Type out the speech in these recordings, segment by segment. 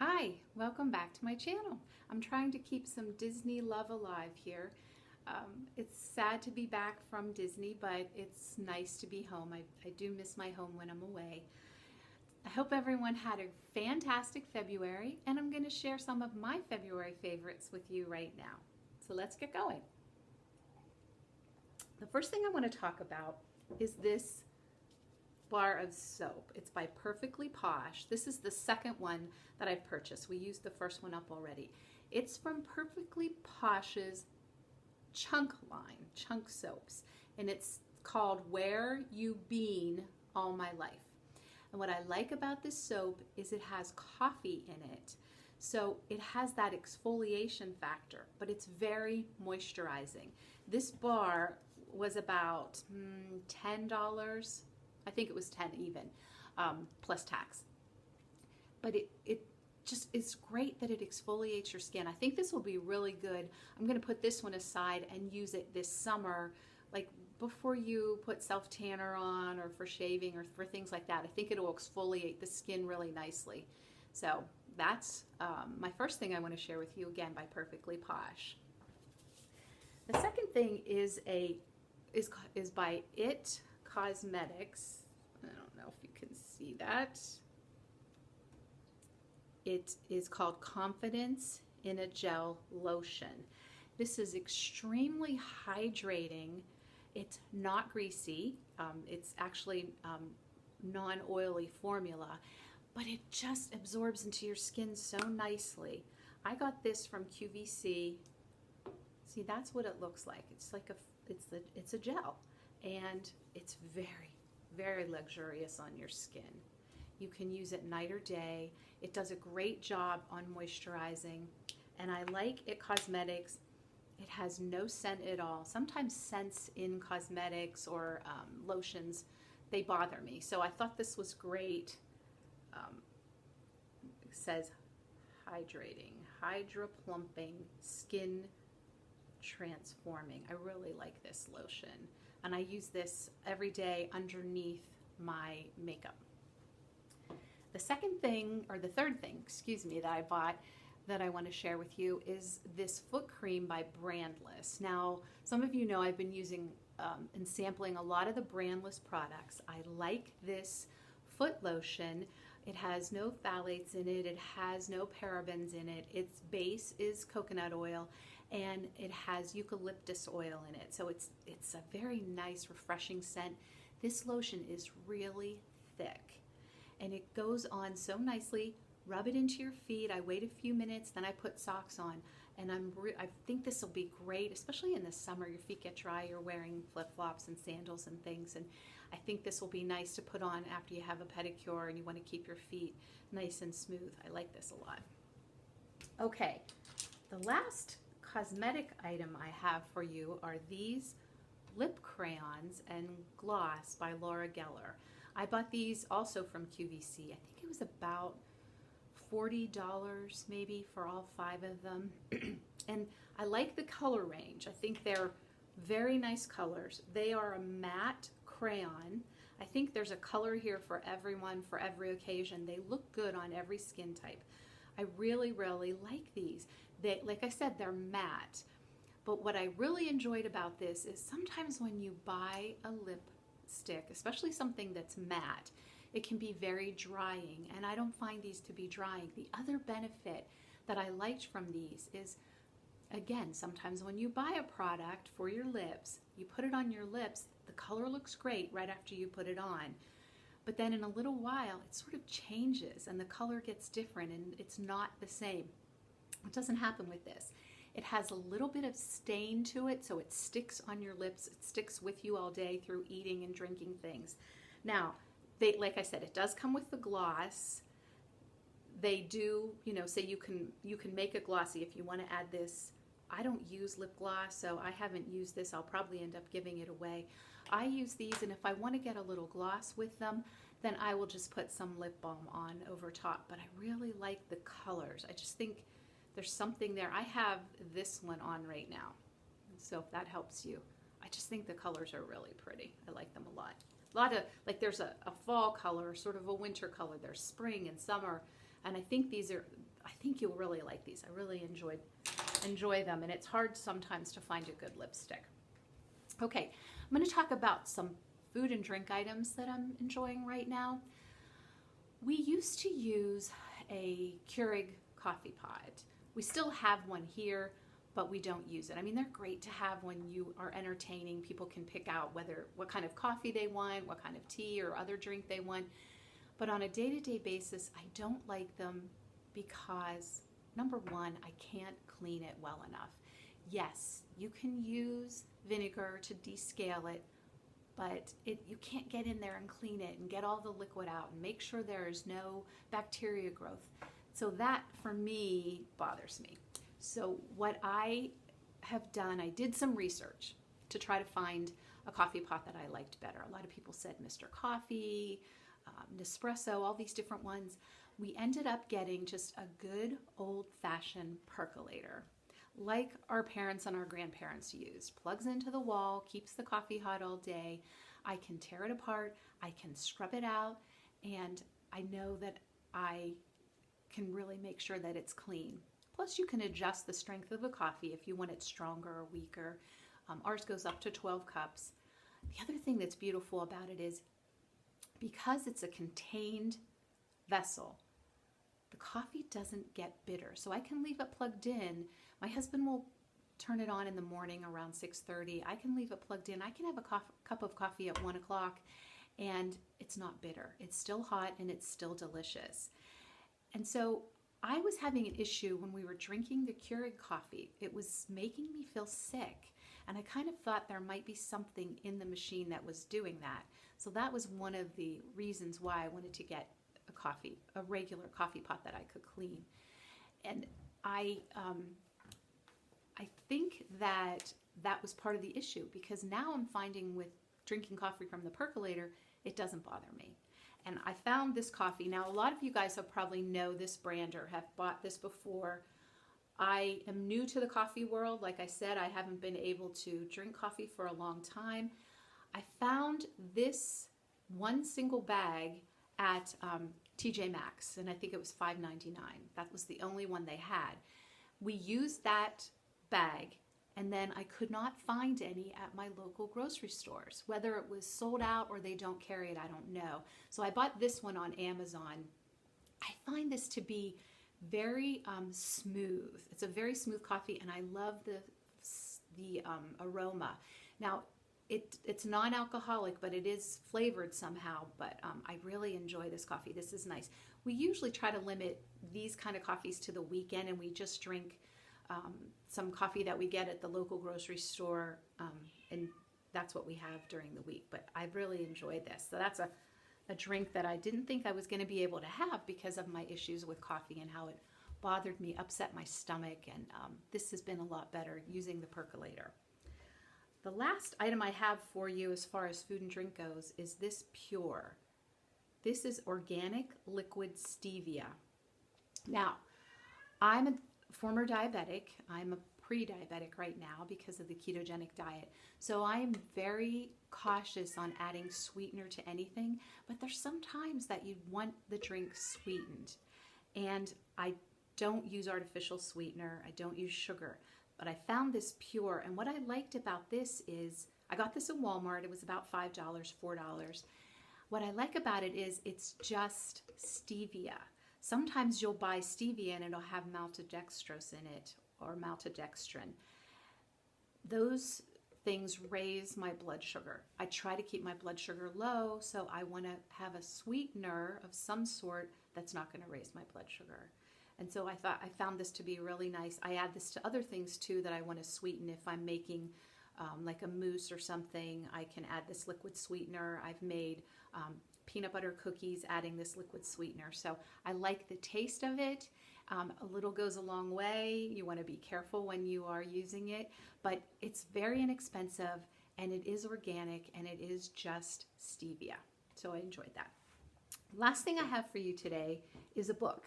Hi, welcome back to my channel. I'm trying to keep some Disney love alive here. It's sad to be back from Disney, but it's nice to be home. I do miss my home when I'm away. I hope everyone had a fantastic February, and I'm going to share some of my February favorites with you right now. So let's get going. The first thing I want to talk about is this bar of soap. It's by Perfectly Posh. This is the second one that I've purchased. We used the first one up already. It's from Perfectly Posh's Chunk line, Chunk soaps, and it's called Where You Been All My Life. And what I like about this soap is it has coffee in it. So it has that exfoliation factor, but it's very moisturizing. This bar was about $10. I think it was 10 even, plus tax. But it just is great that it exfoliates your skin. I think this will be really good. I'm going to put this one aside and use it this summer, like before you put self-tanner on or for shaving or for things like that. I think it will exfoliate the skin really nicely. So that's my first thing I want to share with you, again, by Perfectly Posh. The second thing is by It Cosmetics. I don't know if you can see that. It is called Confidence in a Gel Lotion. This is extremely hydrating. It's not greasy. It's actually non-oily formula, but it just absorbs into your skin so nicely. I got this from QVC. See, that's what it looks like. It's like it's a gel, and it's very luxurious on your skin. You can use it night or day. It does a great job on moisturizing, and I like It Cosmetics. It has no scent at all. Sometimes scents in cosmetics or lotions, they bother me. So I thought this was great. It says hydrating, hydra plumping, skin transforming. I really like this lotion, and I use this every day underneath my makeup. The second thing, or the third thing, excuse me, that I bought that I want to share with you is this foot cream by Brandless. Now, some of you know I've been using and sampling a lot of the Brandless products. I like this foot lotion. It has no phthalates in it. It has no parabens in it. Its base is coconut oil, and it has eucalyptus oil in it. So it's a very nice, refreshing scent. This lotion is really thick, and it goes on so nicely. Rub it into your feet. I wait a few minutes, then I put socks on, and I think this will be great, especially in the summer. Your feet get dry, you're wearing flip-flops and sandals and things, and I think this will be nice to put on after you have a pedicure and you want to keep your feet nice and smooth. I like this a lot. Okay, the last cosmetic item I have for you are these lip crayons and gloss by Laura Geller. I bought these also from QVC. I think it was about $40 maybe for all 5 of them. And I like the color range. I think they're very nice colors. They are a matte crayon. I think there's a color here for everyone, for every occasion. They look good on every skin type. I really like these. They, like I said, they're matte. But what I really enjoyed about this is sometimes when you buy a lipstick, especially something that's matte, it can be very drying, and I don't find these to be drying. The other benefit that I liked from these is, again, sometimes when you buy a product for your lips, you put it on your lips, the color looks great right after you put it on. But then in a little while, it sort of changes and the color gets different and it's not the same. It doesn't happen with this. It has a little bit of stain to it, so it sticks on your lips. It sticks with you all day through eating and drinking things. Now, like I said, it does come with the gloss. They do, say you can make a glossy if you want to add this. I don't use lip gloss, so I haven't used this. I'll probably end up giving it away. I use these, and if I want to get a little gloss with them, then I will just put some lip balm on over top. But I really like the colors. I just think there's something there. I have this one on right now, so if that helps you. I just think the colors are really pretty. I like them a lot. A lot of, like there's a fall color, sort of a winter color. There's spring and summer. And I think these are I think you'll really like these. I really enjoy them, and it's hard sometimes to find a good lipstick. Okay, I'm going to talk about some food and drink items that I'm enjoying right now. We used to use a Keurig coffee pot. We still have one here, but we don't use it. I mean, they're great to have when you are entertaining. People can pick out what kind of coffee they want, what kind of tea or other drink they want. But on a day-to-day basis, I don't like them because, number one, I can't clean it well enough. Yes, you can use vinegar to descale it, but you can't get in there and clean it and get all the liquid out and make sure there's no bacteria growth. So that, for me, bothers me. So what I have done, I did some research to try to find a coffee pot that I liked better. A lot of people said Mr. Coffee, Nespresso, all these different ones. We ended up getting just a good old-fashioned percolator, like our parents and our grandparents used. Plugs into the wall, keeps the coffee hot all day. I can tear it apart, I can scrub it out, and I know that I can really make sure that it's clean. Plus, you can adjust the strength of the coffee if you want it stronger or weaker. Ours goes up to 12 cups. The other thing that's beautiful about it is because it's a contained vessel, the coffee doesn't get bitter. So I can leave it plugged in. My husband will turn it on in the morning around 6:30. I can leave it plugged in. I can have a cup of coffee at 1 o'clock and it's not bitter. It's still hot and it's still delicious. And so I was having an issue when we were drinking the Keurig coffee. It was making me feel sick. And I kind of thought there might be something in the machine that was doing that. So that was one of the reasons why I wanted to get a regular coffee pot that I could clean. And I think that was part of the issue, because now I'm finding with drinking coffee from the percolator, it doesn't bother me. And I found this coffee. Now, a lot of you guys have probably know this brand or have bought this before. I am new to the coffee world. Like I said, I haven't been able to drink coffee for a long time. I found this one single bag at TJ Maxx, and I think it was $5.99. That was the only one they had. We used that bag, and then I could not find any at my local grocery stores. Whether it was sold out or they don't carry it, I don't know. So I bought this one on Amazon. I find this to be very smooth. It's a very smooth coffee, and I love the aroma. Now, it's non-alcoholic, but it is flavored somehow, but I really enjoy this coffee. This is nice. We usually try to limit these kind of coffees to the weekend, and we just drink some coffee that we get at the local grocery store, and that's what we have during the week. But I really enjoyed this. So that's a drink that I didn't think I was going to be able to have because of my issues with coffee and how it bothered me, upset my stomach, and this has been a lot better using the percolator. The last item I have for you as far as food and drink goes is this Pure. This is organic liquid stevia. Now, I'm a former diabetic. I'm a pre-diabetic right now because of the ketogenic diet. So I am very cautious on adding sweetener to anything, but there's some times that you want the drink sweetened. And I don't use artificial sweetener. I don't use sugar. But I found this Pure, and what I liked about this is, I got this at Walmart. It was about $5, $4. What I like about it is it's just stevia. Sometimes you'll buy stevia and it'll have maltodextrose in it, or maltodextrin. Those things raise my blood sugar. I try to keep my blood sugar low, so I want to have a sweetener of some sort that's not going to raise my blood sugar. And so I found this to be really nice. I add this to other things too that I want to sweeten. If I'm making like a mousse or something, I can add this liquid sweetener. I've made peanut butter cookies adding this liquid sweetener. So I like the taste of it. A little goes a long way. You want to be careful when you are using it, but it's very inexpensive, and it is organic, and it is just stevia. So I enjoyed that. Last thing I have for you today is a book.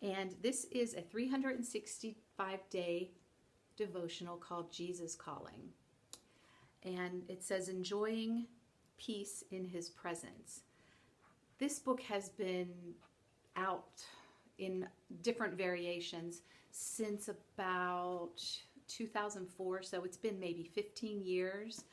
And this is a 365-day devotional called Jesus Calling. And it says, enjoying peace in his presence. This book has been out in different variations since about 2004, so it's been maybe 15 years.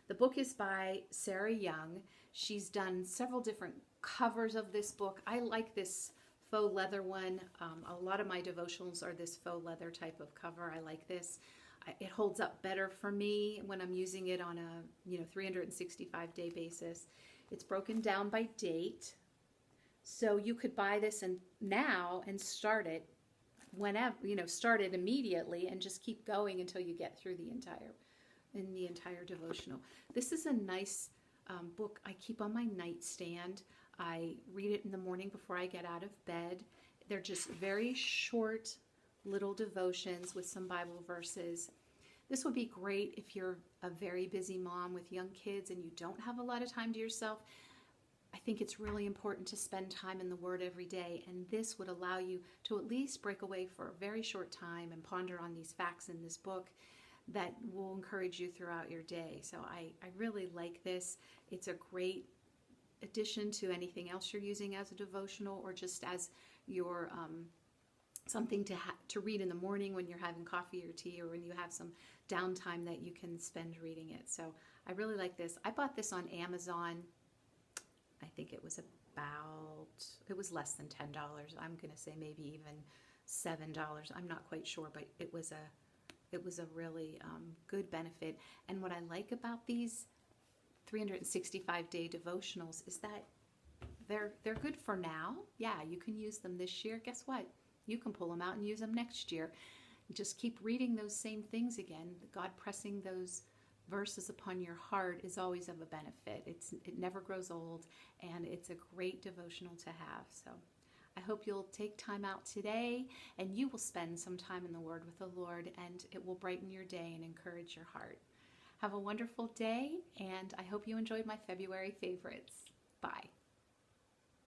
The book is by Sarah Young. She's done several different covers of this book. I like this faux leather one. A lot of my devotionals are this faux leather type of cover. I like this. It holds up better for me when I'm using it on a 365-day basis. It's broken down by date. So you could buy this now and start it whenever, start it immediately and just keep going until you get through the entire devotional. This is a nice book I keep on my nightstand. I read it in the morning before I get out of bed. They're just very short little devotions with some Bible verses. This would be great if you're a very busy mom with young kids and you don't have a lot of time to yourself. I think it's really important to spend time in the Word every day, and this would allow you to at least break away for a very short time and ponder on these facts in this book that will encourage you throughout your day. So I really like this. It's a great addition to anything else you're using as a devotional, or just as your something to read in the morning when you're having coffee or tea, or when you have some downtime that you can spend reading it. So I really like this. I bought this on Amazon. I think it was less than $10. I'm going to say maybe even $7. I'm not quite sure, but it was a really good benefit. And what I like about these 365-day devotionals is that they're good for now. Yeah, you can use them this year. Guess what? You can pull them out and use them next year. Just keep reading those same things again. God pressing those verses upon your heart is always of a benefit. It never grows old, and it's a great devotional to have. So I hope you'll take time out today and you will spend some time in the Word with the Lord, and it will brighten your day and encourage your heart. Have a wonderful day, and I hope you enjoyed my February favorites. Bye.